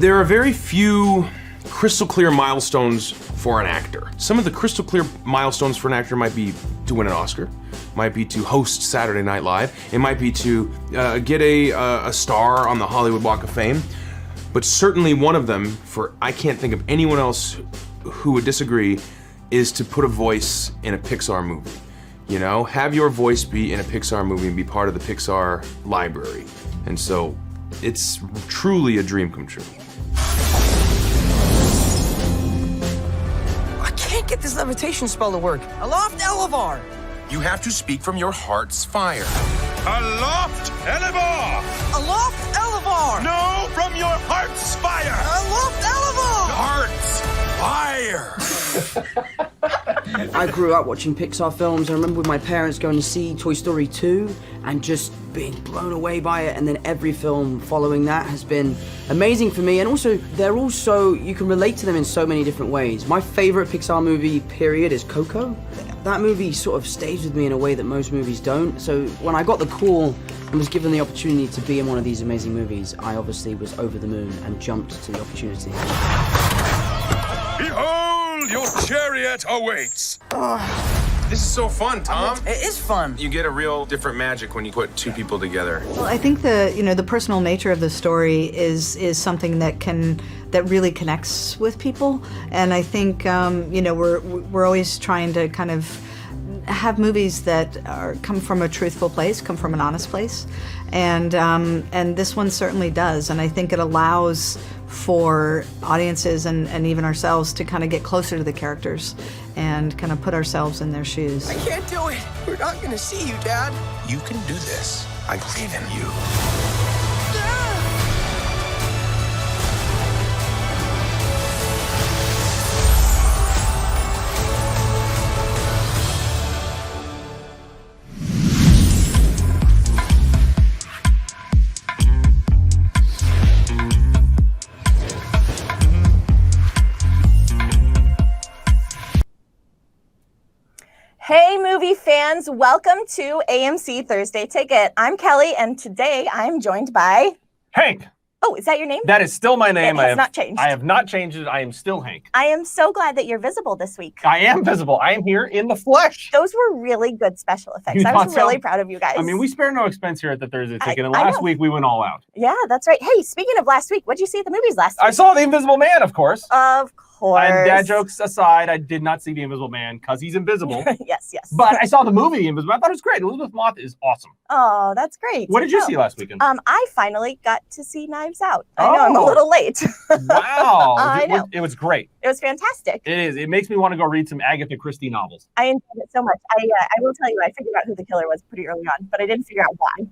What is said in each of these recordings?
There are very few crystal clear milestones for an actor. Some of the crystal clear milestones for an actor might be to win an Oscar, might be to host Saturday Night Live, it might be to get a star on the Hollywood Walk of Fame. But certainly one of them, I can't think of anyone else who would disagree, is to put a voice in a Pixar movie. You know, have your voice be in a Pixar movie and be part of the Pixar library. And so it's truly a dream come true. I can't get this levitation spell to work. Aloft Elevar! You have to speak from your heart's fire. Aloft Elevar! Aloft Elevar! No, from your heart's fire! Aloft Elevar! Heart's fire! I grew up watching Pixar films. I remember with my parents going to see Toy Story 2 and just being blown away by it, and then every film following that has been amazing for me. And also, you can relate to them in so many different ways. My favorite Pixar movie, period, is Coco. That movie sort of stays with me in a way that most movies don't. So when I got the call and was given the opportunity to be in one of these amazing movies, I obviously was over the moon and jumped to the opportunity. Behold, your chariot awaits. This is so fun, Tom. It is fun. You get a real different magic when you put two people together. Well, I think the personal nature of the story is something that really connects with people, and I think we're always trying to kind of have movies that come from a truthful place, come from an honest place, and this one certainly does, and I think it allows for audiences and even ourselves to kind of get closer to the characters and kind of put ourselves in their shoes. I can't do it. We're not going to see you, Dad. You can do this. I believe in you. Hey movie fans, welcome to AMC Thursday Ticket. I'm Kelly, and today I'm joined by... Hank. Oh, is that your name? That is still my name. It has not changed. I have not changed it. I am still Hank. I am so glad that you're visible this week. I am visible. I am here in the flesh. Those were really good special effects. I was really proud of you guys. I mean, we spare no expense here at the Thursday Ticket, and last week we went all out. Yeah, that's right. Hey, speaking of last week, what did you see at the movies last week? I saw The Invisible Man, of course. Of course. And dad jokes aside, I did not see The Invisible Man because he's invisible. Yes. But I saw the movie The Invisible Man. I thought it was great. Elizabeth Moss is awesome. Oh, that's great. What did you see last weekend? I finally got to see Knives Out. I know I'm a little late. Wow. I know. It was great. It was fantastic. It is. It makes me want to go read some Agatha Christie novels. I enjoyed it so much. I will tell you, I figured out who the killer was pretty early on, but I didn't figure out why.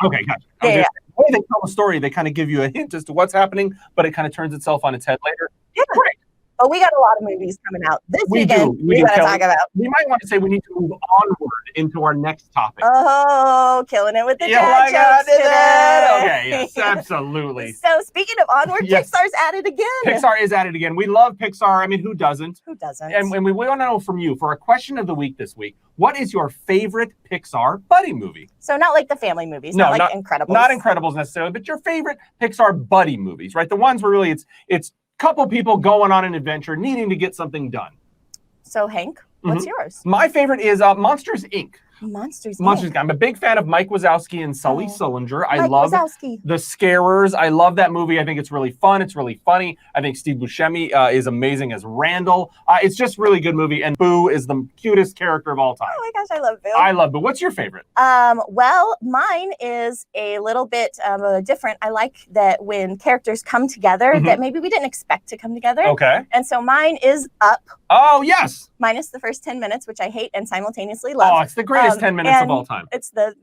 Okay, gotcha. Yeah. The way they tell the story, they kind of give you a hint as to what's happening, but it kind of turns itself on its head later. Yeah. Great. But we got a lot of movies coming out this weekend. We got to talk about. We might want to say we need to move onward into our next topic. Oh, killing it with the dad jokes today. Okay, yes, absolutely. So speaking of Onward, Yes. Pixar's at it again. Pixar is at it again. We love Pixar. I mean, who doesn't? Who doesn't? And we want to know from you, for our question of the week this week, what is your favorite Pixar buddy movie? So not like the family movies, No, not like Incredibles. Not Incredibles necessarily, but your favorite Pixar buddy movies, right? The ones where really it's couple people going on an adventure, needing to get something done. So Hank, what's yours? My favorite is Monsters, Inc. Monsters. Inc. I'm a big fan of Mike Wazowski and Sully Sullinger. I love Wazowski. The Scarers. I love that movie. I think it's really fun. It's really funny. I think Steve Buscemi is amazing as Randall. It's just a really good movie. And Boo is the cutest character of all time. Oh my gosh, I love Boo. I love Boo. What's your favorite? Well, mine is a little bit different. I like that when characters come together that maybe we didn't expect to come together. Okay. And so mine is Up. Oh, yes. Minus the first 10 minutes, which I hate and simultaneously love. Oh, it's the greatest 10 minutes of all time. It's the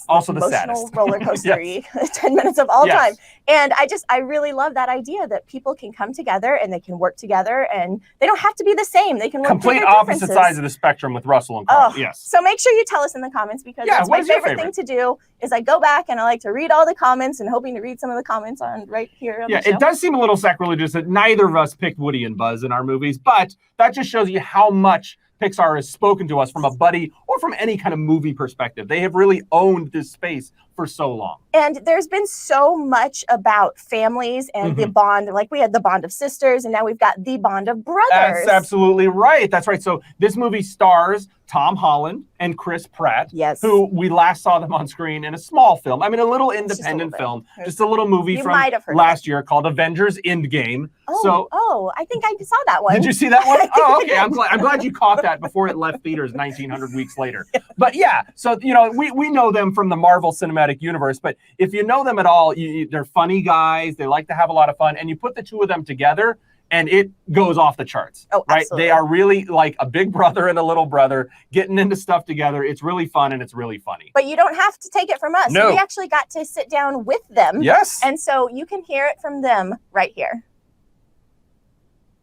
also the emotional saddest. roller coaster-y 10 minutes of all time. And I really love that idea that people can come together and they can work together and they don't have to be the same. They can work complete opposite sides of the spectrum with Russell and Carl. Yes. So make sure you tell us in the comments because it's my favorite thing to do is I go back and I like to read all the comments and hoping to read some of the comments on right here on the show. It does seem a little sacrilegious that neither of us picked Woody and Buzz in our movies, but that just shows you how much Pixar has spoken to us from a buddy or from any kind of movie perspective. They have really owned this space for so long. And there's been so much about families and the bond, like we had the bond of sisters, and now we've got the bond of brothers. That's absolutely right. That's right. So this movie stars Tom Holland and Chris Pratt, who we last saw them on screen in a small film. I mean, a little independent film, just a little movie from last year called Avengers Endgame. I think I saw that one. Did you see that one? Oh, okay. I'm glad you caught that before it left theaters 1,900 weeks later. But yeah, so we know them from the Marvel Cinematic Universe, but if you know them at all, they're funny guys. They like to have a lot of fun, and you put the two of them together, and it goes off the charts. Oh, right? Absolutely. They are really like a big brother and a little brother getting into stuff together. It's really fun and it's really funny. But you don't have to take it from us. No. We actually got to sit down with them. Yes. And so you can hear it from them right here.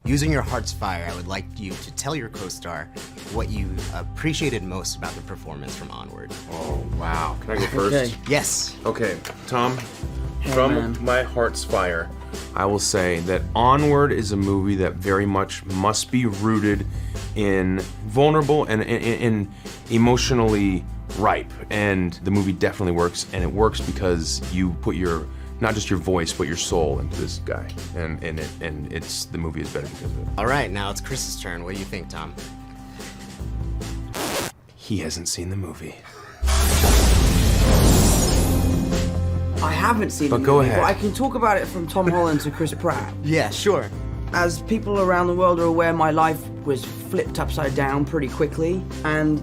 Using your heart's fire, I would like you to tell your co-star what you appreciated most about the performance from Onward. Oh, wow. Can I go first? Okay. Yes. Okay, Tom, from my heart's fire, I will say that Onward is a movie that very much must be rooted in vulnerable and in emotionally ripe. And the movie definitely works, and it works because you put your not just your voice, but your soul into this guy, and it's the movie is better because of it. All right, now it's Chris's turn. What do you think, Tom? He hasn't seen the movie. I haven't seen But the go movie, ahead. but I can talk about it from Tom Holland to Chris Pratt. Yeah, sure. As people around the world are aware, my life was flipped upside down pretty quickly. And,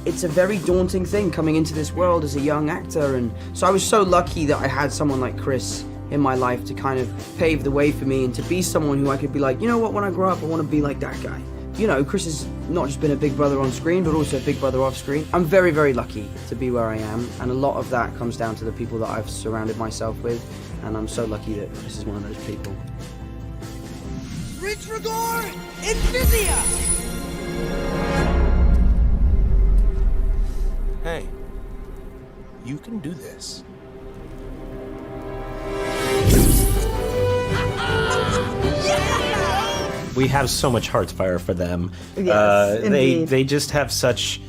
it's a very daunting thing coming into this world as a young actor. And so I was so lucky that I had someone like Chris in my life to kind of pave the way for me and to be someone who I could be like, you know what, when I grow up, I want to be like that guy. Chris has not just been a big brother on screen, but also a big brother off screen. I'm very, very lucky to be where I am. And a lot of that comes down to the people that I've surrounded myself with. And I'm so lucky that Chris is one of those people. Reach regard in Vizia! Hey, you can do this. We have so much heart's fire for them. Yes, indeed. They just have such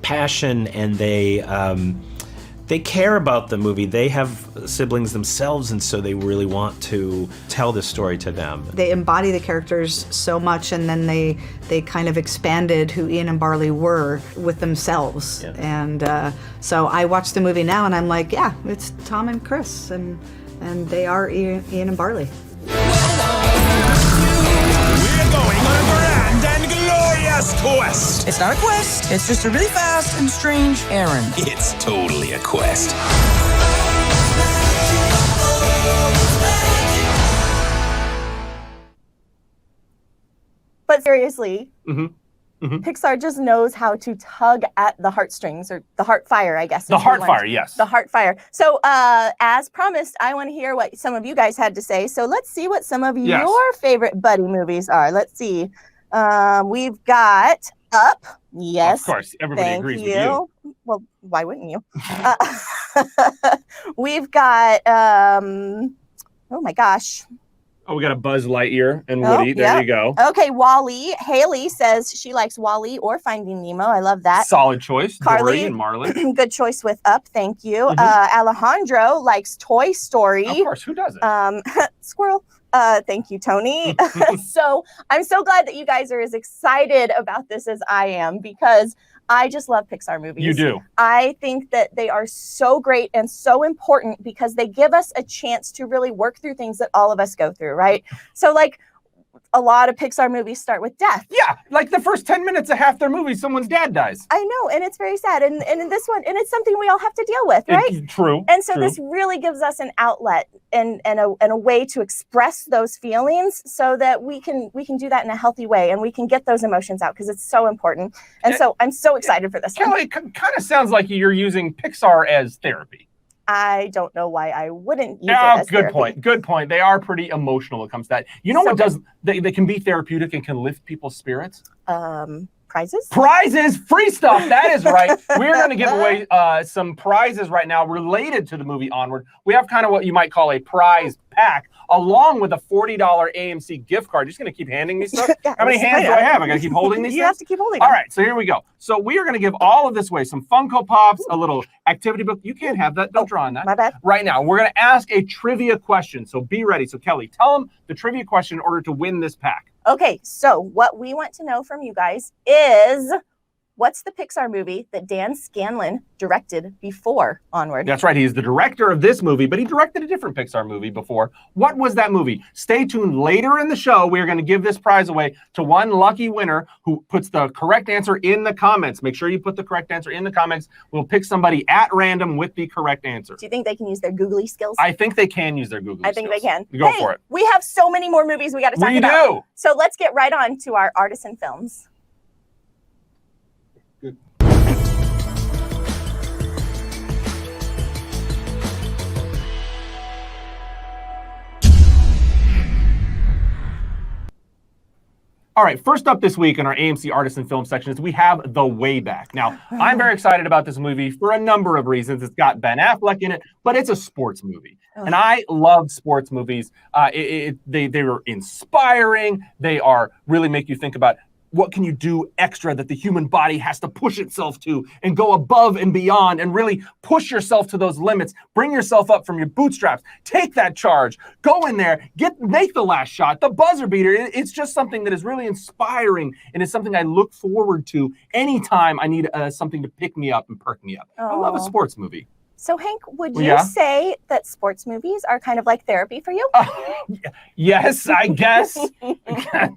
passion, and they care about the movie. They have siblings themselves, and so they really want to tell this story to them. They embody the characters so much, and then they kind of expanded who Ian and Barley were with themselves. Yeah. And so I watch the movie now, and I'm like, yeah, it's Tom and Chris, and they are Ian and Barley. We're going on a grand and glorious quest! It's not a quest, it's just a really fast and strange errand. It's totally a quest. But seriously, Pixar just knows how to tug at the heartstrings, or the heart fire, I guess. The heart fire, yes. The heart fire. So as promised, I want to hear what some of you guys had to say. So let's see what some of your favorite buddy movies are. Let's see. We've got Up. Yes. Of course, everybody agrees with you. Well, why wouldn't you? We've got, oh my gosh. Oh, we got a Buzz Lightyear and Woody. There you go. Okay, Wall-E. Haley says she likes Wall-E or Finding Nemo. I love that. Solid choice. Carly, Dory and Marlin. Good choice with Up. Thank you. Alejandro likes Toy Story. Of course, who doesn't? Squirrel. Thank you, Tony. So I'm so glad that you guys are as excited about this as I am, because I just love Pixar movies. You do. I think that they are so great and so important because they give us a chance to really work through things that all of us go through, right? So like a lot of Pixar movies start with death. Yeah, like the first 10 minutes of half their movie, someone's dad dies. I know, and it's very sad. And in this one, and it's something we all have to deal with, right? True. And so this really gives us an outlet and a way to express those feelings so that we can do that in a healthy way, and we can get those emotions out because it's so important. And so I'm so excited for this one. Kelly, it kind of sounds like you're using Pixar as therapy. I don't know why I wouldn't use it as good therapy. point. Good point. They are pretty emotional when it comes to that. You know what does they can be therapeutic and can lift people's spirits? Prizes? Prizes, free stuff. That is right. We're going to give away some prizes right now related to the movie Onward. We have kind of what you might call a prize pack, along with a $40 AMC gift card. You're just going to keep handing me stuff? How many hands do I have? I got to keep holding these You things? have to keep holding All them. right, so here we go. So we are going to give all of this away. Some Funko Pops, a little activity book. You can't have that. Don't draw on that. My bad. Right now, we're going to ask a trivia question. So be ready. So Kelly, tell them the trivia question in order to win this pack. Okay, so what we want to know from you guys is, what's the Pixar movie that Dan Scanlon directed before Onward? That's right. He's the director of this movie, but he directed a different Pixar movie before. What was that movie? Stay tuned. Later in the show, we're going to give this prize away to one lucky winner who puts the correct answer in the comments. Make sure you put the correct answer in the comments. We'll pick somebody at random with the correct answer. Do you think they can use their googly skills? I think they can use their Google I think they can. Go for it. We have so many more movies we got to talk We about. do. So let's get right on to our Artisan films. All right, first up this week in our AMC Artisan Film section is we have The Way Back. Now, I'm very excited about this movie for a number of reasons. It's got Ben Affleck in it, but it's a sports movie. And I love sports movies. They are inspiring. They are really make you think about what can you do extra that the human body has to push itself to and go above and beyond and really push yourself to those limits. Bring yourself up from your bootstraps. Take that charge. Go in there. Make the last shot. The buzzer beater. It's just something that is really inspiring, and it's something I look forward to anytime I need something to pick me up and perk me up. I love a sports movie. So Hank, would you say that sports movies are kind of like therapy for you? Yes, I guess.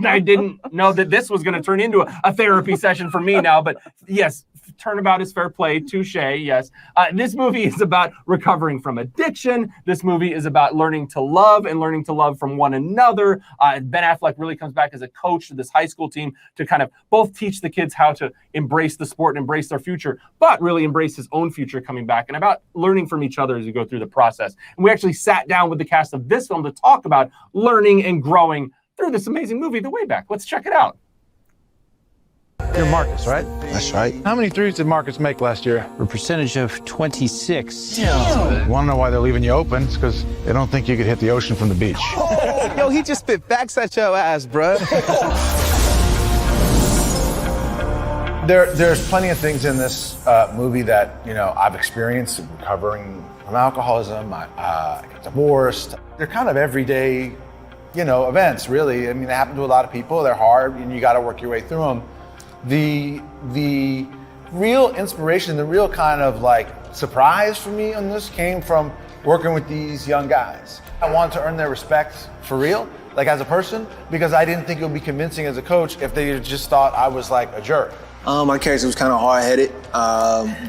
I didn't know that this was going to turn into a therapy session for me now, but yes, turnabout is fair play. Touche, yes. This movie is about recovering from addiction. This movie is about learning to love and learning to love from one another. Ben Affleck really comes back as a coach to this high school team to kind of both teach the kids how to embrace the sport and embrace their future, but really embrace his own future coming back, and about learning from each other as you go through the process. And we actually sat down with the cast of this film to talk about learning and growing through this amazing movie, The Way Back. Let's check it out. You're Marcus, right? That's right. How many threes did Marcus make last year? A percentage of 26. You want to know why they're leaving you open? It's because they don't think you could hit the ocean from the beach. Yo, he just spit facts at your ass, bruh. There's plenty of things in this movie that, I've experienced, recovering from alcoholism, I got divorced. They're kind of everyday, events, really. I mean, they happen to a lot of people. They're hard, and you got to work your way through them. The real inspiration, the real kind of surprise for me on this came from working with these young guys. I wanted to earn their respect for real, as a person, because I didn't think it would be convincing as a coach if they just thought I was a jerk. My character was kind of hard-headed,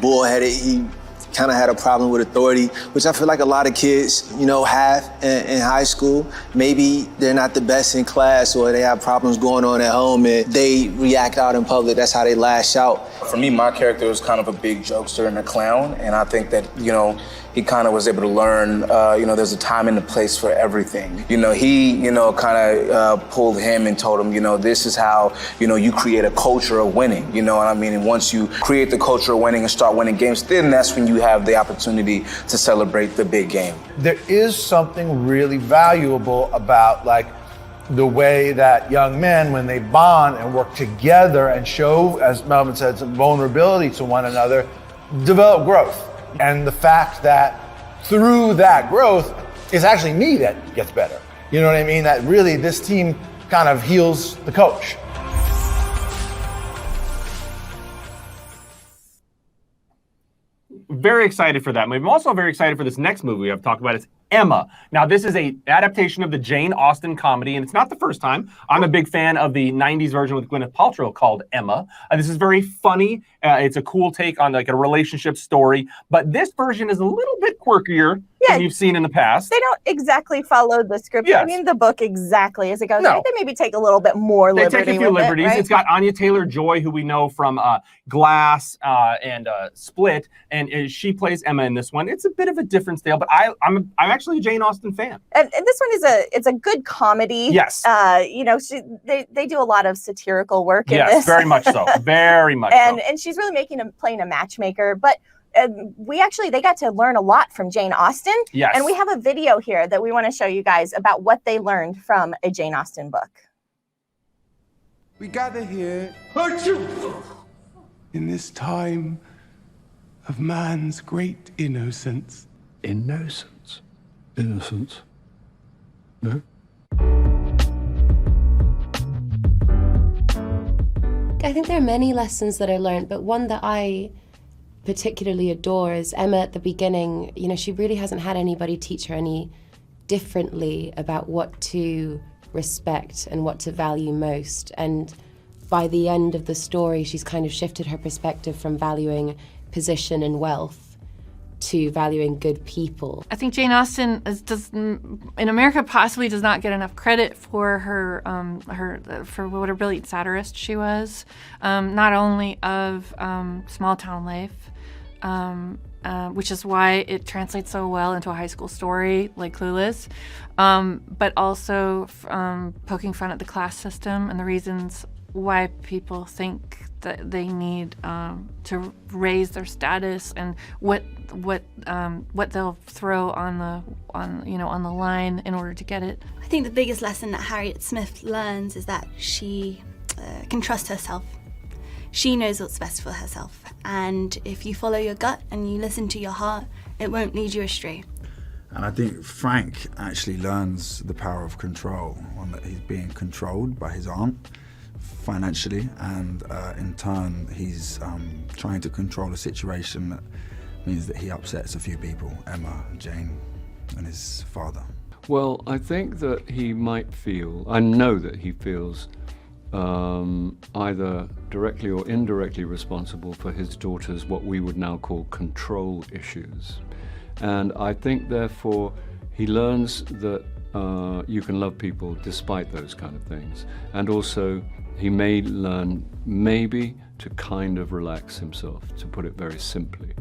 bull-headed. He kind of had a problem with authority, which I feel like a lot of kids, have in high school. Maybe they're not the best in class, or they have problems going on at home and they react out in public. That's how they lash out. For me, my character was kind of a big jokester and a clown, and I think that, he kind of was able to learn, there's a time and a place for everything. He, kind of pulled him and told him, this is how, you create a culture of winning, you know what I mean? And once you create the culture of winning and start winning games, then that's when you have the opportunity to celebrate the big game. There is something really valuable about the way that young men, when they bond and work together and show, as Melvin said, some vulnerability to one another, develop growth. And the fact that through that growth, it's actually me that gets better. You know what I mean? That really this team kind of heals the coach. Very excited for that movie. I'm also very excited for this next movie I've talked about. It's Emma. Now, this is an adaptation of the Jane Austen comedy, and it's not the first time. I'm a big fan of the 90s version with Gwyneth Paltrow called Emma. This is very funny. It's a cool take on a relationship story, but this version is a little bit quirkier than you've seen in the past. They don't exactly follow the script. Yes. I mean, the book exactly as it goes. No. I think they maybe take a little bit more liberty. They take a few with liberties. It, right? It's got Anya Taylor-Joy, who we know from Glass and Split, and she plays Emma in this one. It's a bit of a different style, but I'm actually a Jane Austen fan. And this one is a good comedy. Yes. They do a lot of satirical work in this. Yes, very much so. Very much so. And she's really playing a matchmaker. But they got to learn a lot from Jane Austen. Yes. And we have a video here that we want to show you guys about what they learned from a Jane Austen book. We gather here in this time of man's great innocence. Innocence? Innocence? No? I think there are many lessons that I learned, but one that I particularly adore is Emma at the beginning. You know, she really hasn't had anybody teach her any differently about what to respect and what to value most. And by the end of the story, she's kind of shifted her perspective from valuing position and wealth to valuing good people. I think Jane Austen in America possibly does not get enough credit for her for what a brilliant satirist she was, not only of small town life, which is why it translates so well into a high school story like Clueless, but also poking fun at the class system and the reasons why people think that they need to raise their status and what they'll throw on the line in order to get it. I think the biggest lesson that Harriet Smith learns is that she can trust herself. She knows what's best for herself, and if you follow your gut and you listen to your heart, it won't lead you astray. And I think Frank actually learns the power of control, on that he's being controlled by his aunt financially, and in turn he's trying to control a situation that means that he upsets a few people, Emma, Jane, and his father. Well, I think that he might feel, I know that he feels either directly or indirectly responsible for his daughter's what we would now call control issues. And I think therefore he learns that you can love people despite those kind of things. And also he may learn maybe to kind of relax himself, to put it very simply.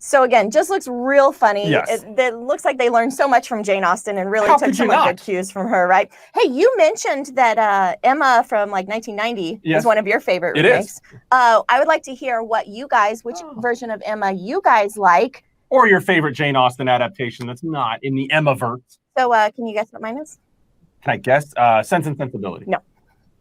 So again, just looks real funny. Yes. It looks like they learned so much from Jane Austen and really How took could you some not? good cues from her, right? Hey, you mentioned that Emma from like 1990 Yes. is one of your favorite It remakes. is. I would like to hear which version of Emma you guys like. Or your favorite Jane Austen adaptation that's not in the Emma-verse. So can you guess what mine is? Can I guess? Sense and Sensibility. No.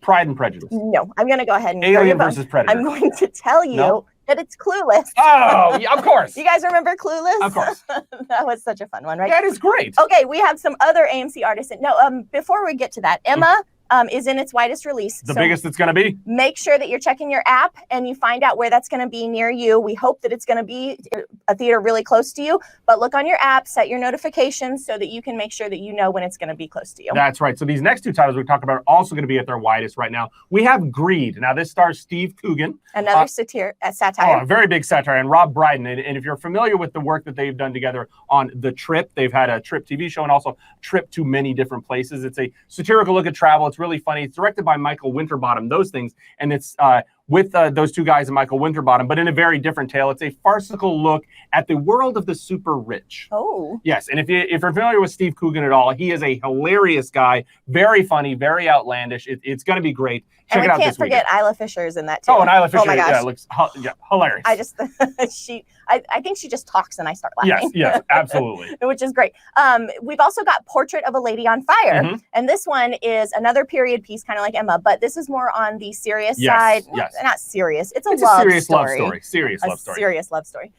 Pride and Prejudice. No, I'm going to go ahead and Alien tell you versus Predator. I'm going to tell you No? that it's Clueless. Oh, yeah, of course. You guys remember Clueless? Of course. That was such a fun one, right? That is great. Okay, we have some other AMC Artisan. No, before we get to that, Emma is in its widest release. The biggest it's going to be. Make sure that you're checking your app and you find out where that's going to be near you. We hope that it's going to be a theater really close to you, but look on your app, set your notifications so that you can make sure that you know when it's going to be close to you. That's right. So these next two titles we talked about are also going to be at their widest right now. We have Greed. Now this stars Steve Coogan. Another satire. Oh, a very big satire. And Rob Brydon. And if you're familiar with the work that they've done together on The Trip, they've had a Trip TV show and also Trip to many different places. It's a satirical look at travel. It's really funny. It's directed by Michael Winterbottom, those things. And it's with those two guys and Michael Winterbottom, but in a very different tale. It's a farcical look at the world of the super rich. Oh. Yes, and if you're familiar with Steve Coogan at all, he is a hilarious guy, very funny, very outlandish. It's going to be great. Check it out this weekend. And we can't forget Isla Fisher's in that too. Oh, and Isla Fisher, oh my gosh. yeah, looks hilarious. I just, I think she just talks and I start laughing. Yes, absolutely. Which is great. We've also got Portrait of a Lady on Fire. Mm-hmm. And this one is another period piece, kind of like Emma, but this is more on the serious side. Yes. Not serious. It's a serious love love story. Serious love story. Serious love story.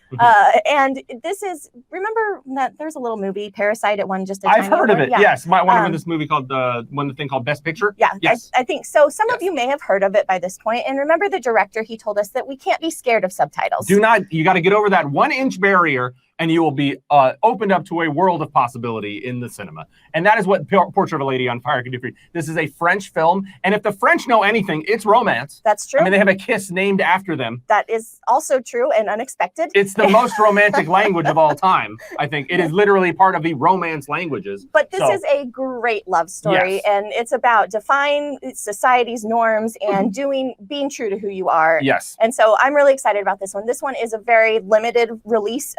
And this is, remember that there's a little movie, Parasite, it won just a I've heard of it. Yeah. Yes, might want to win this movie called the thing called Best Picture. Yeah, yes. I think so. Some of you may have heard of it by this point. And remember the director, he told us that we can't be scared of subtitles. You got to get over that 1-inch barrier and you will be opened up to a world of possibility in the cinema. And that is what Portrait of a Lady on Fire can do for you. This is a French film, and if the French know anything, it's romance. That's true. I mean, they have a kiss named after them. That is also true and unexpected. It's the most romantic language of all time, I think. It is literally part of the romance languages. But this is a great love story, and it's about defying society's norms and being true to who you are. Yes. And so I'm really excited about this one. This one is a very limited release.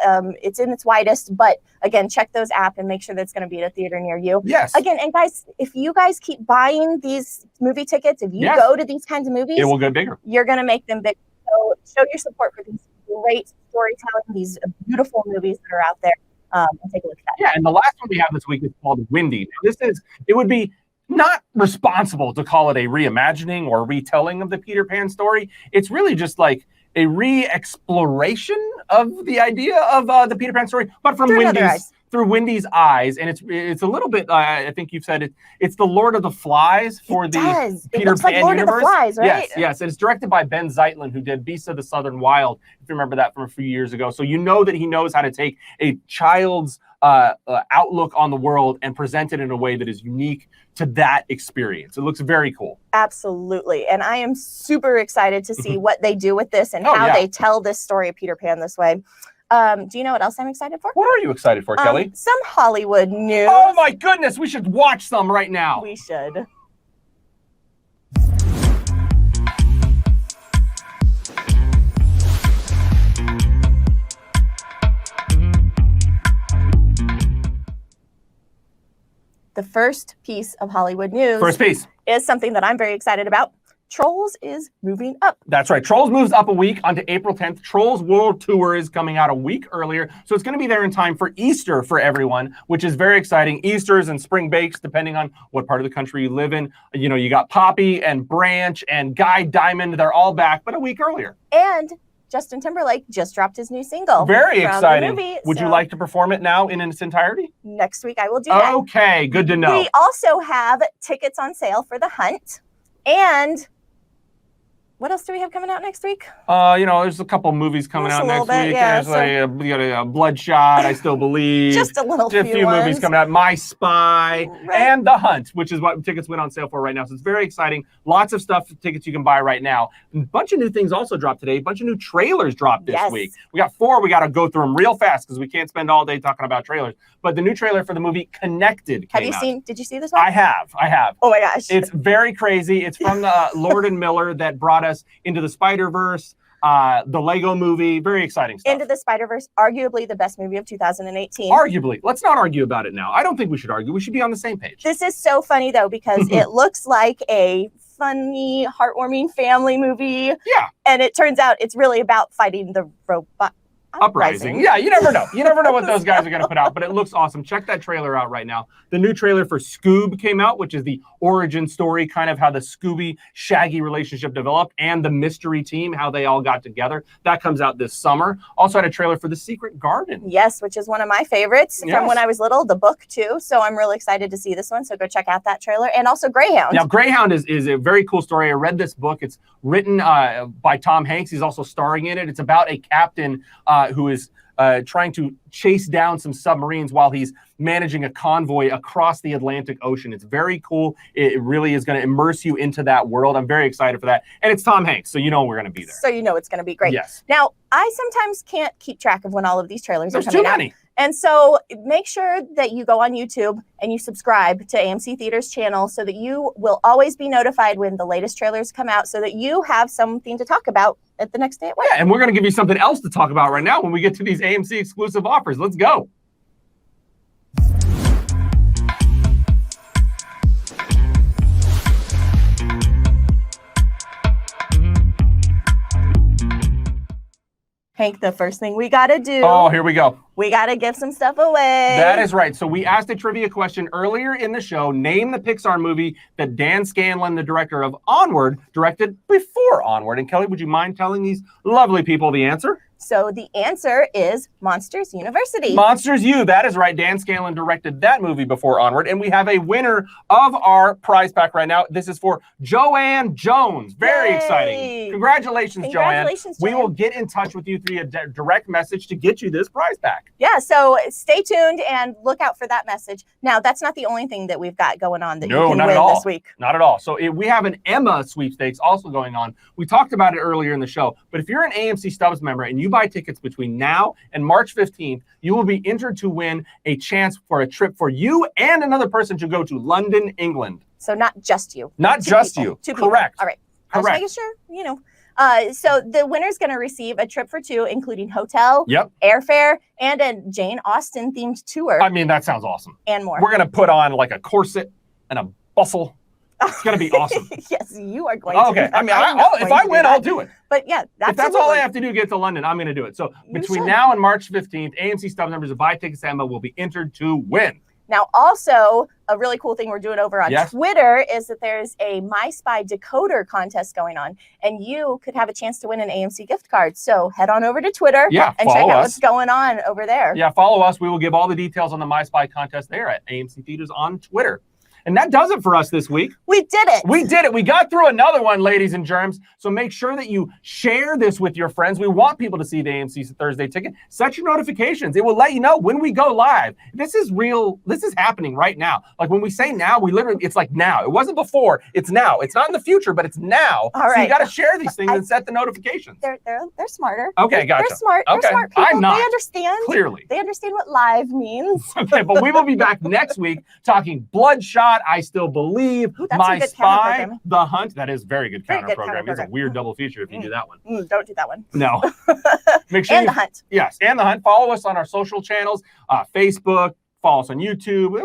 it's in its widest, but again, check those app and make sure that it's going to be at a theater near you. Yes. Again, and guys, if you guys keep buying these movie tickets, if you Yes. go to these kinds of movies, It will get bigger. you're going to make them big. So show your support for these great storytelling, these beautiful movies that are out there, and take a look at that. Yeah, and the last one we have this week is called Windy. Now, it would be not responsible to call it a reimagining or retelling of the Peter Pan story. It's really just like a re-exploration of the idea of the Peter Pan story, but from through Wendy's eyes, and it's a little bit. I think you've said it's the Lord of the Flies for the Peter Pan Lord universe. Of the Flies, right? Yes, and it's directed by Ben Zeitlin, who did Beasts of the Southern Wild. If you remember that from a few years ago, so you know that he knows how to take a child's outlook on the world and present it in a way that is unique to that experience. It looks very cool. Absolutely. And I am super excited to see what they do with this and how they tell this story of Peter Pan this way. Do you know what else I'm excited for? What are you excited for, Kelly? Some Hollywood news. Oh my goodness, we should watch some right now. We should. The first piece of Hollywood news is something that I'm very excited about. Trolls is moving up. That's right. Trolls moves up a week onto April 10th. Trolls World Tour is coming out a week earlier. So it's going to be there in time for Easter for everyone, which is very exciting. Easters and spring bakes, depending on what part of the country you live in. You know, you got Poppy and Branch and Guy Diamond. They're all back, but a week earlier. And Justin Timberlake just dropped his new single. Very from exciting. The movie, Would you like to perform it now in its entirety? Next week I will do that. Okay, good to know. We also have tickets on sale for The Hunt. And what else do we have coming out next week? You know, there's a couple movies coming out next week. Yeah, there's we got a Bloodshot, I Still Believe. Just a few movies coming out. My Spy and The Hunt, which is what tickets went on sale for right now. So it's very exciting. Lots of stuff, tickets you can buy right now. A bunch of new things also dropped today. A bunch of new trailers dropped this week. We got 4. We got to go through them real fast because we can't spend all day talking about trailers. But the new trailer for the movie Connected came out. Did you see this one? I have. Oh my gosh. It's very crazy. It's from the Lord and Miller that brought us Into the Spider-Verse, the Lego movie. Very exciting stuff. Into the Spider-Verse, arguably the best movie of 2018. Arguably. Let's not argue about it now. I don't think we should argue. We should be on the same page. This is so funny, though, because it looks like a funny, heartwarming family movie. Yeah. And it turns out it's really about fighting the robot. Uprising. Yeah, you never know. You never know what those guys are going to put out, but it looks awesome. Check that trailer out right now. The new trailer for Scoob came out, which is the origin story, kind of how the Scooby-Shaggy relationship developed and the mystery team, how they all got together. That comes out this summer. Also had a trailer for The Secret Garden. Yes, which is one of my favorites from when I was little, the book too. So I'm really excited to see this one. So go check out that trailer. And also Greyhound. Now, Greyhound is a very cool story. I read this book. It's written by Tom Hanks. He's also starring in it. It's about a captain who is trying to chase down some submarines while he's managing a convoy across the Atlantic Ocean. It's very cool. It really is going to immerse you into that world. I'm very excited for that. And it's Tom Hanks, so you know we're going to be there. So you know it's going to be great. Yes. Now, I sometimes can't keep track of when all of these trailers are coming There's too many. out. And so make sure that you go on YouTube and you subscribe to AMC Theaters channel so that you will always be notified when the latest trailers come out so that you have something to talk about at the next day at work. Yeah, and we're going to give you something else to talk about right now when we get to these AMC exclusive offers. Let's go. Hank, the first thing we got to do. Oh, here we go. We got to give some stuff away. That is right. So we asked a trivia question earlier in the show. Name the Pixar movie that Dan Scanlon, the director of Onward, directed before Onward. And Kelly, would you mind telling these lovely people the answer? So the answer is Monsters University. Monsters U, that is right. Dan Scanlon directed that movie before Onward. And we have a winner of our prize pack right now. This is for Joanne Jones. Very exciting. Congratulations, Joanne. We will get in touch with you through a direct message to get you this prize pack. Yeah, so stay tuned and look out for that message. Now, that's not the only thing that we've got going on that you can win this week. Not at all. So we have an Emma sweepstakes also going on. We talked about it earlier in the show, but if you're an AMC Stubs member and you buy tickets between now and March 15th, you will be entered to win a chance for a trip for you and another person to go to London, England. So not just you. Not just you. Two people. Correct. All right. I was making sure, So the winner's going to receive a trip for two, including hotel, Yep. airfare, and a Jane Austen themed tour. I mean, that sounds awesome. And more. We're gonna put on like a corset and a bustle. It's gonna be awesome. Yes, you are going to. Okay. Do that. I mean, I'm not if going I to do win, that. I'll do it. But yeah, If that's all I have to do to get to London, I'm going to do it. So between should. now and March 15th, AMC stub numbers of buy tickets to Emma will be entered to win. Now, also, a really cool thing we're doing over on Yes. Twitter is that there's a My Spy decoder contest going on, and you could have a chance to win an AMC gift card. So head on over to Twitter and check follow out us. what's going on over there. Yeah, follow us. We will give all the details on the My Spy contest there at AMC Theaters on Twitter. And that does it for us this week. We did it. We did it. We got through another one, ladies and germs. So make sure that you share this with your friends. We want people to see the AMC Thursday ticket. Set your notifications. It will let you know when we go live. This is real. This is happening right now. Like when we say now, we literally, it's like now. It wasn't before. It's now. It's not in the future, but it's now. All So you right. got to share these things and set the notifications. They're smarter. Okay, gotcha. They're smart. Okay. They're smart people. I'm not. They understand. Clearly. They understand what live means. Okay, but we will be back next week talking Bloodshot, I Still Believe, that's My some good Spy, counter-programming. The Hunt. That is very good Very counter good programming. It's a counter-program. weird double feature if you do that one. Don't do that one. No. Make sure And you- The Hunt. Yes, and The Hunt. Follow us on our social channels, Facebook. Follow us on YouTube. We're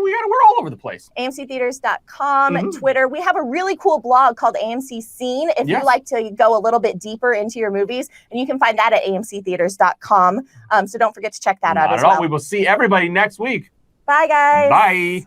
all over the place. AMCtheaters.com, Twitter. We have a really cool blog called AMC Scene if Yes. you like to go a little bit deeper into your movies. And you can find that at AMCtheaters.com. So don't forget to check that out Not as at all. well. We will see everybody next week. Bye, guys. Bye.